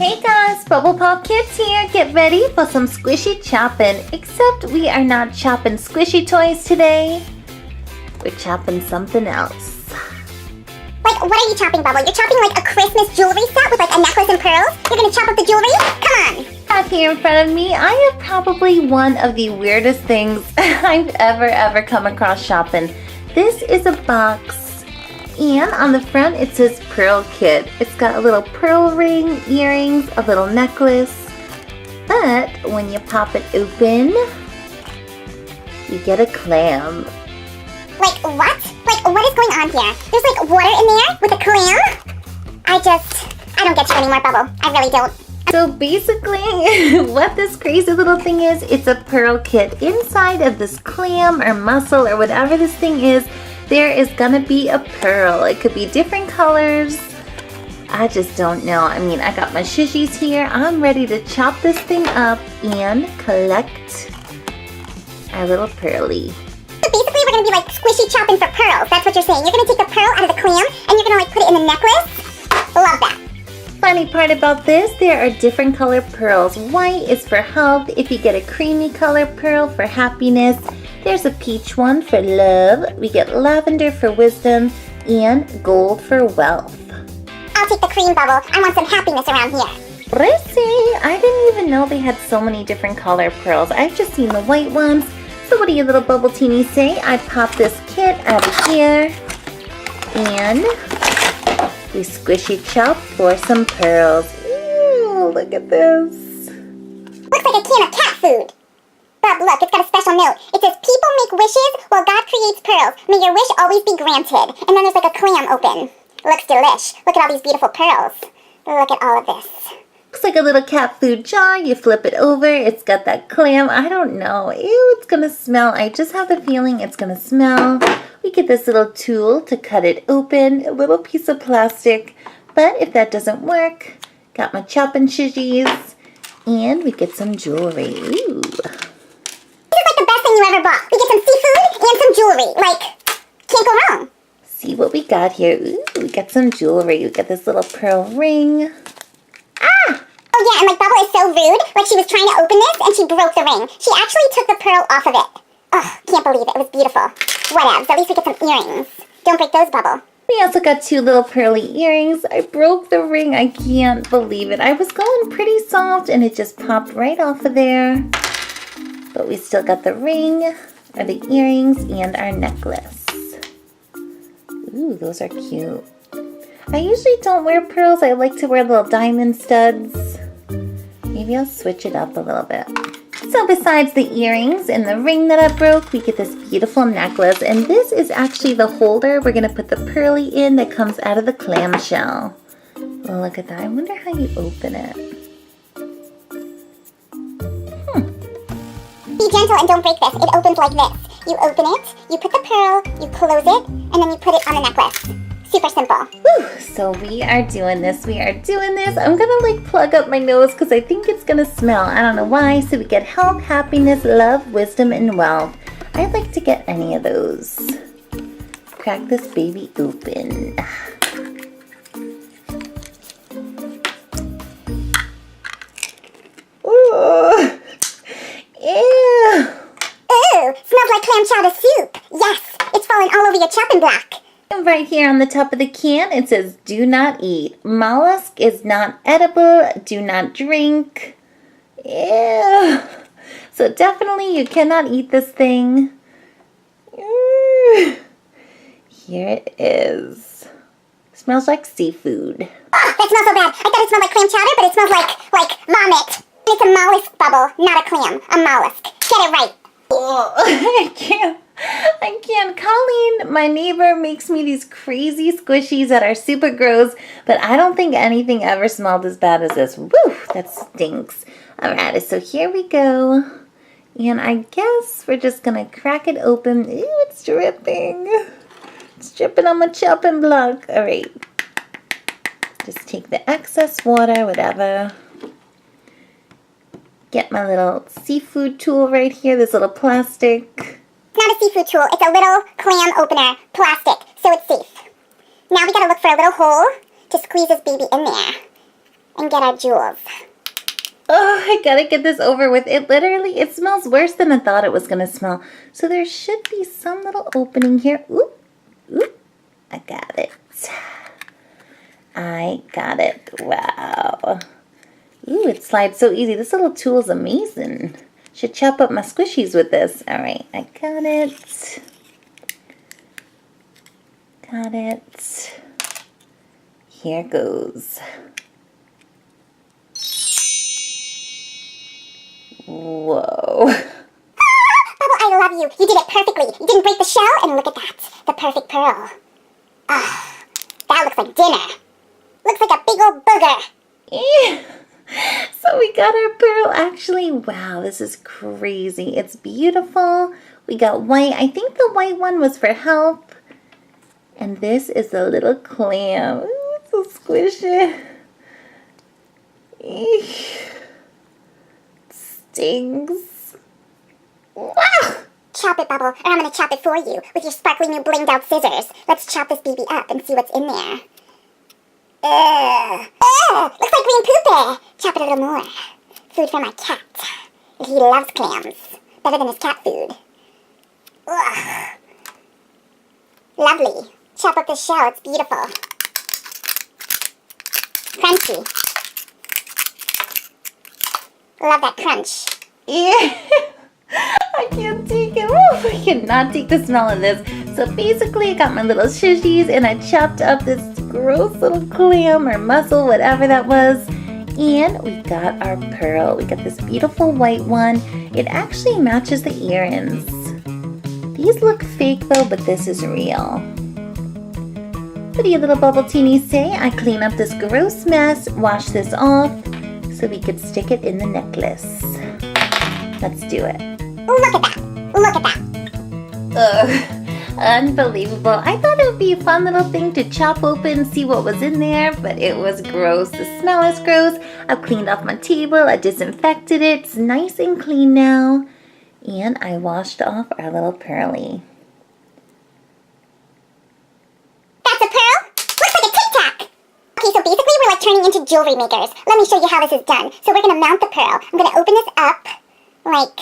Hey guys, BubblePOP Kids here. Get ready for some squishy chopping. Except we are not chopping squishy toys today. We're chopping something else. Like, what are you chopping, Bubble? You're chopping like a Christmas jewelry set with like a necklace and pearls? You're gonna chop up the jewelry? Come on! Out here in front of me, I have probably one of the weirdest things I've ever come across shopping. This is a box. And on the front it says Pearl Kit. It's got a little pearl ring, earrings, a little necklace. But when you pop it open, you get a clam. Like what? Like what is going on here? There's like water in there with a clam? I don't get you anymore, Bubble. I really don't. So basically, what this crazy little thing is, it's a pearl kit. Inside of this clam or mussel or whatever this thing is, there is gonna be a pearl. It could be different colors. I just don't know. I mean, I got my shushies here. I'm ready to chop this thing up and collect our little pearly. So basically we're gonna be like squishy chopping for pearls. That's what you're saying. You're gonna take the pearl out of the clam and you're gonna like put it in the necklace. Love that. Funny part about this, there are different color pearls. White is for health. If you get a creamy color pearl for happiness. There's a peach one for love. We get lavender for wisdom and gold for wealth. I'll take the cream, Bubble. I want some happiness around here. Really? I didn't even know they had so many different color pearls. I've just seen the white ones. So what do you little bubble teenies say? I pop this kit out of here and we squishy chop for some pearls. Ooh, look at this. Looks like a can of cat food. Bub, look, it's got a special note. It says, people make wishes while God creates pearls. May your wish always be granted. And then there's like a clam open. Looks delish. Look at all these beautiful pearls. Look at all of this. Looks like a little cat food jar. You flip it over. It's got that clam. I don't know. Ew, it's gonna smell. I just have the feeling it's gonna smell. We get this little tool to cut it open. A little piece of plastic. But if that doesn't work, got my chopping shushies. And we get some jewelry. Ooh. You ever bought. We get some seafood and some jewelry. Like, can't go wrong. See what we got here. Ooh, we got some jewelry. We got this little pearl ring. Ah! Oh yeah, and like Bubble is so rude. Like she was trying to open this and she broke the ring. She actually took the pearl off of it. Oh, can't believe it. It was beautiful. Whatevs. At least we get some earrings. Don't break those, Bubble. We also got two little pearly earrings. I broke the ring. I can't believe it. I was going pretty soft and it just popped right off of there. But we still got the ring, or the earrings, and our necklace. Ooh, those are cute. I usually don't wear pearls. I like to wear little diamond studs. Maybe I'll switch it up a little bit. So besides the earrings and the ring that I broke, we get this beautiful necklace. And this is actually the holder we're going to put the pearly in that comes out of the clamshell. Oh, look at that. I wonder how you open it. Be gentle and don't break this. It opens like this. You open it, you put the pearl, you close it, and then you put it on the necklace. Super simple. Whew. So we are doing this. I'm gonna like plug up my nose because I think it's gonna smell. I don't know why. So we get health, happiness, love, wisdom, and wealth. I'd like to get any of those. Crack this baby open. Ooh. Ew! Ooh, smells like clam chowder soup. Yes, it's falling all over your chopping block. And right here on the top of the can, it says, do not eat. Mollusk is not edible. Do not drink. Ew! So definitely you cannot eat this thing. Ew. Here it is. Smells like seafood. Oh, that smells so bad. I thought it smelled like clam chowder, but it smells like vomit. It's a mollusk, Bubble, not a clam. A mollusk. Get it right. Oh, I can't. Colleen, my neighbor, makes me these crazy squishies that are super gross, but I don't think anything ever smelled as bad as this. Woo, that stinks. Alright, so here we go. And I guess we're just gonna crack it open. Ew, it's dripping. It's dripping on my chopping block. Alright. Just take the excess water, whatever. Get my little seafood tool right here, this little plastic. Not a seafood tool, it's a little clam opener, plastic, so it's safe. Now we gotta look for a little hole to squeeze this baby in there. and get our jewels. Oh, I gotta get this over with. It smells worse than I thought it was gonna smell. So there should be some little opening here. Oop, oop, I got it. I got it. Wow. Ooh, it slides so easy. This little tool is amazing. Should chop up my squishies with this. All right, I got it. Got it. Here goes. Whoa. Bubble, I love you. You did it perfectly. You didn't break the shell, and look at that. The perfect pearl. Ah, that looks like dinner. Looks like a big old booger. Yeah. So we got our pearl. Actually, wow, this is crazy. It's beautiful. We got white. I think the white one was for help. And this is the little clam. Ooh, it's so squishy. Eesh. Stings. Wow. Chop it, Bubble, or I'm gonna chop it for you with your sparkly new blinged out scissors. Let's chop this baby up and see what's in there. Ugh. Ugh, looks like green poop there. Chop it a little more. Food for my cat. He loves clams. Better than his cat food. Ugh. Lovely. Chop up the shell, it's beautiful. Crunchy. Love that crunch. Yeah. I can't take it. Oh, I cannot take the smell of this. So basically, I got my little shishies and I chopped up this gross little clam or mussel, whatever that was. And we got our pearl. We got this beautiful white one. It actually matches the earrings. These look fake though, but this is real. What do you little bubble teenies say? I clean up this gross mess, wash this off, so we could stick it in the necklace. Let's do it. Look at that. Look at that. Ugh, unbelievable. I thought it would be a fun little thing to chop open, see what was in there, but it was gross. The smell is gross. I've cleaned off my table. I disinfected it. It's nice and clean now. And I washed off our little pearly. That's a pearl? Looks like a Tic Tac. Okay, so basically we're like turning into jewelry makers. Let me show you how this is done. So we're gonna mount the pearl. I'm gonna open this up, like,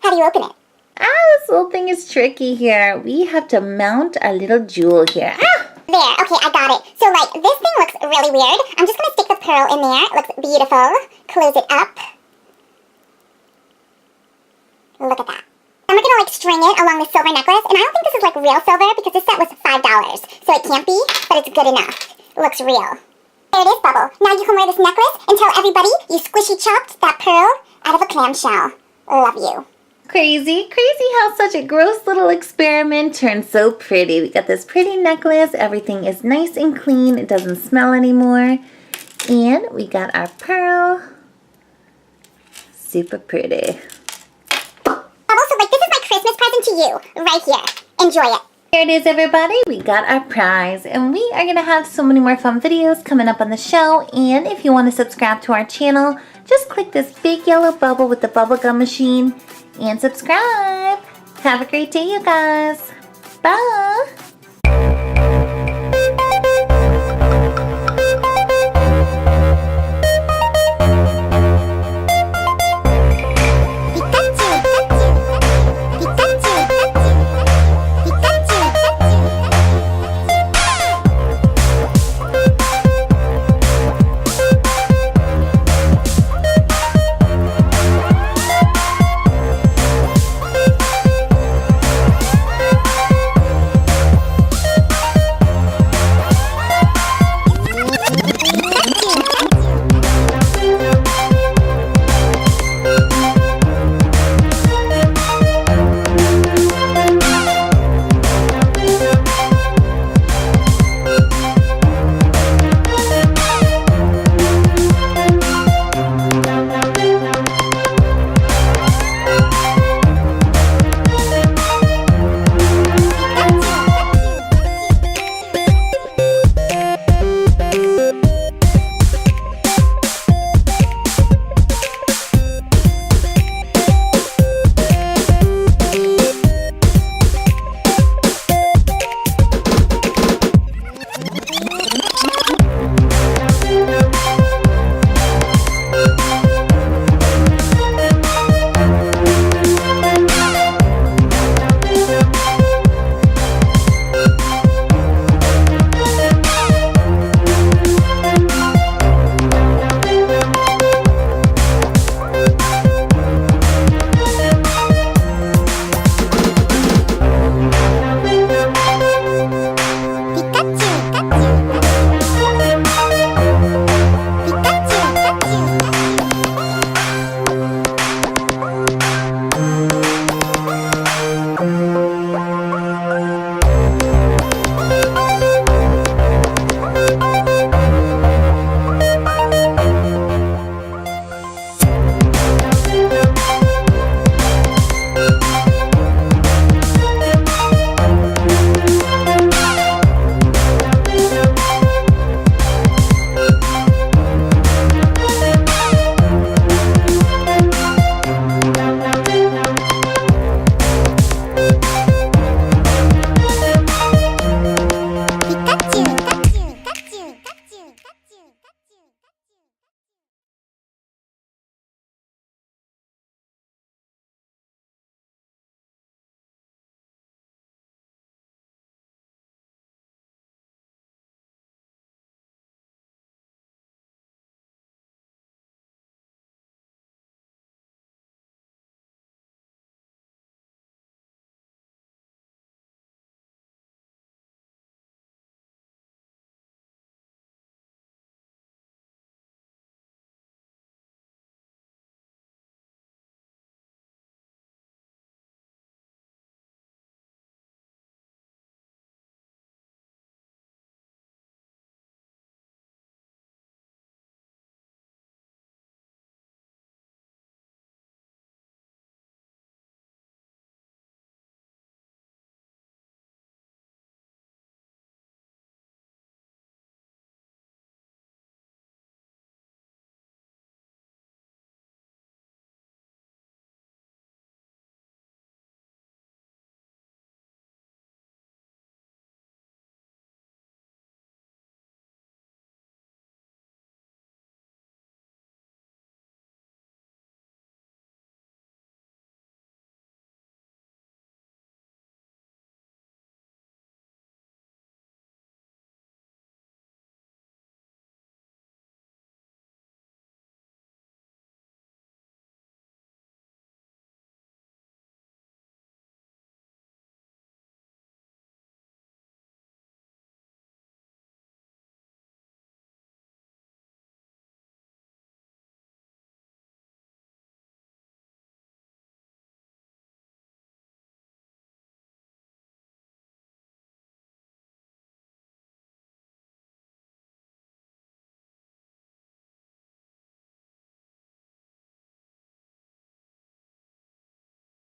how do you open it? This little thing is tricky here. We have to mount our little jewel here. There, okay, I got it. So like, this thing looks really weird. I'm just gonna stick the pearl in there. It looks beautiful. Close it up. Look at that. And we're gonna like string it along the silver necklace. And I don't think this is like real silver because this set was $5. So it can't be, but it's good enough. It looks real. There it is, Bubble. Now you can wear this necklace and tell everybody you squishy chopped that pearl out of a clamshell. Love you. Crazy how such a gross little experiment turned so pretty. We got this pretty necklace. Everything is nice and clean. It doesn't smell anymore. And we got our pearl. Super pretty. Bubble, so like this is my Christmas present to you. Right here. Enjoy it. Here it is, everybody. We got our prize. And we are going to have so many more fun videos coming up on the show. And if you want to subscribe to our channel, just click this big yellow bubble with the bubblegum machine and subscribe. Have a great day, you guys. Bye.